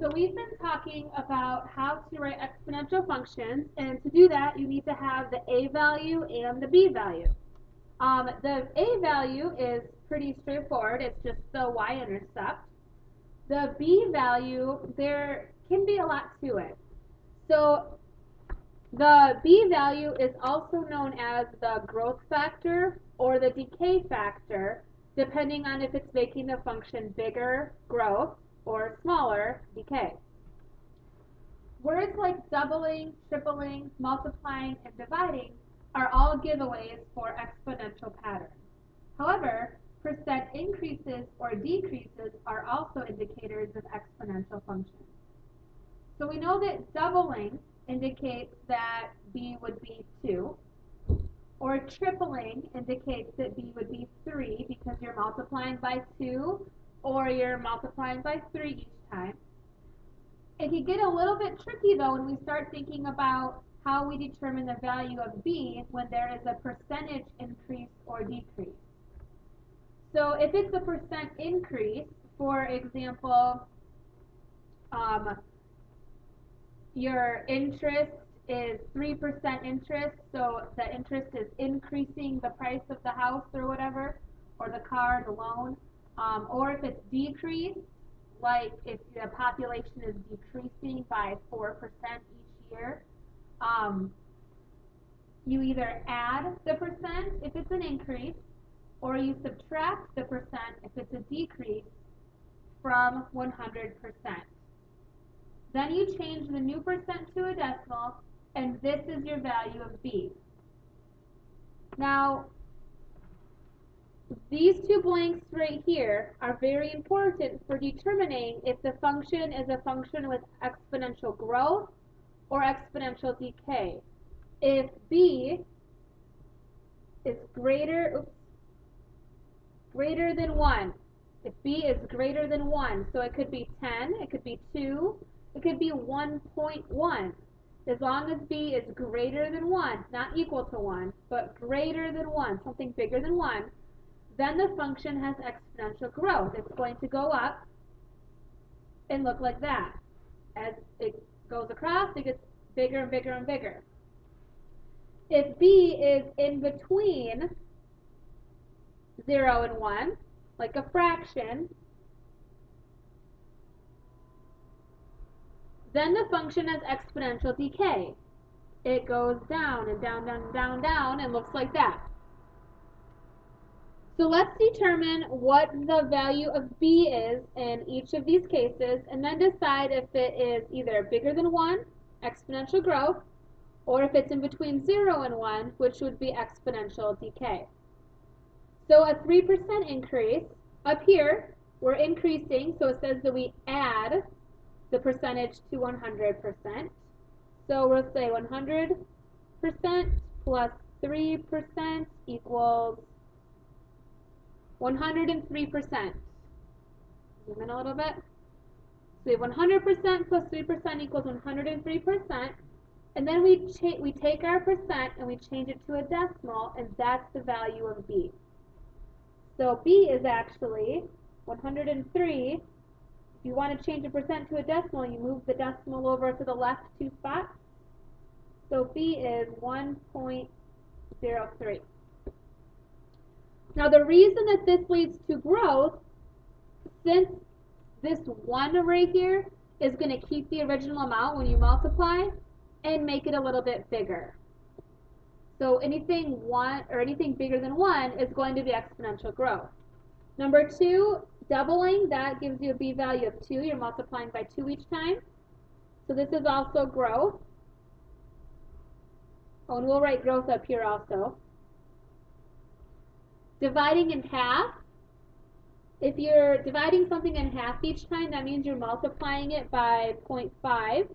So we've been talking about how to write exponential functions, and to do that, you need to have the a value and the b value. The a value is pretty straightforward. It's just the y-intercept. The b value, there can be a lot to it. So the b value is also known as the growth factor or the decay factor, depending on if it's making the function bigger, growth, or smaller, decay. Words like doubling, tripling, multiplying, and dividing are all giveaways for exponential patterns. However, percent increases or decreases are also indicators of exponential functions. So we know that doubling indicates that b would be 2, or tripling indicates that b would be 3 because you're multiplying by 2 or you're multiplying by 3 each time. It can get a little bit tricky though when we start thinking about how we determine the value of b when there is a percentage increase or decrease. So if it's a percent increase, for example, your interest is 3% interest, so the interest is increasing the price of the house or whatever, or the car, the loan. Or if it's decreased, like if the population is decreasing by 4% each year, you either add the percent if it's an increase, or you subtract the percent if it's a decrease from 100%. Then you change the new percent to a decimal, and this is your value of b. Now, these two blanks right here are very important for determining if the function is a function with exponential growth or exponential decay. If b is greater than 1, if b is greater than 1, so it could be 10, it could be 2, it could be 1.1. As long as b is greater than 1, not equal to 1, but greater than 1, something bigger than 1, then the function has exponential growth. It's going to go up and look like that. As it goes across, it gets bigger and bigger and bigger. If b is in between 0 and 1, like a fraction, then the function has exponential decay. It goes down and down, down, down, down, and looks like that. So let's determine what the value of b is in each of these cases, and then decide if it is either bigger than 1, exponential growth, or if it's in between 0 and 1, which would be exponential decay. So a 3% increase, up here, we're increasing, so it says that we add the percentage to 100%. So we'll say 100% plus 3% equals 103%. Zoom in a little bit. So we have 100% plus 3% equals 103%. And then we take our percent and we change it to a decimal, and that's the value of b. So b is actually 103. If you want to change a percent to a decimal, you move the decimal over to the left 2 spots. So b is 1.03. Now the reason that this leads to growth, since this 1 right here is going to keep the original amount when you multiply and make it a little bit bigger. So anything bigger than 1 is going to be exponential growth. Number 2, doubling, that gives you a b value of 2. You're multiplying by 2 each time. So this is also growth. Oh, and we'll write growth up here also. Dividing in half. If you're dividing something in half each time, that means you're multiplying it by 0.5.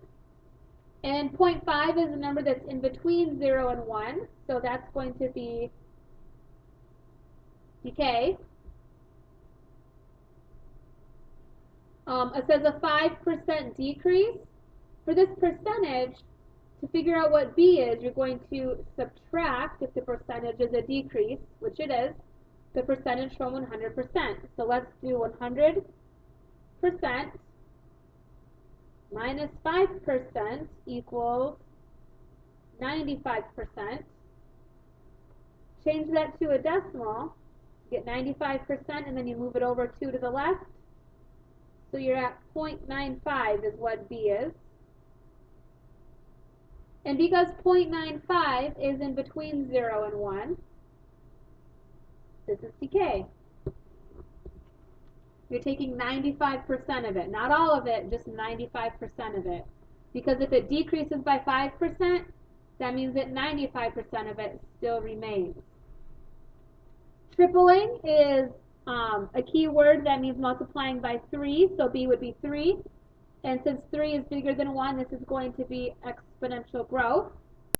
And 0.5 is a number that's in between 0 and 1, so that's going to be decay. It says a 5% decrease. For this percentage, to figure out what b is, you're going to subtract, if the percentage is a decrease, which it is, the percentage from 100%. So let's do 100% minus 5% equals 95%. Change that to a decimal, get 95%, and then you move it over 2 to the left. So you're at 0.95 is what B is. And because 0.95 is in between 0 and 1, this is decay. You're taking 95% of it. Not all of it, just 95% of it. Because if it decreases by 5%, that means that 95% of it still remains. Tripling is a key word that means multiplying by 3, so B would be 3. And since 3 is bigger than 1, this is going to be exponential growth.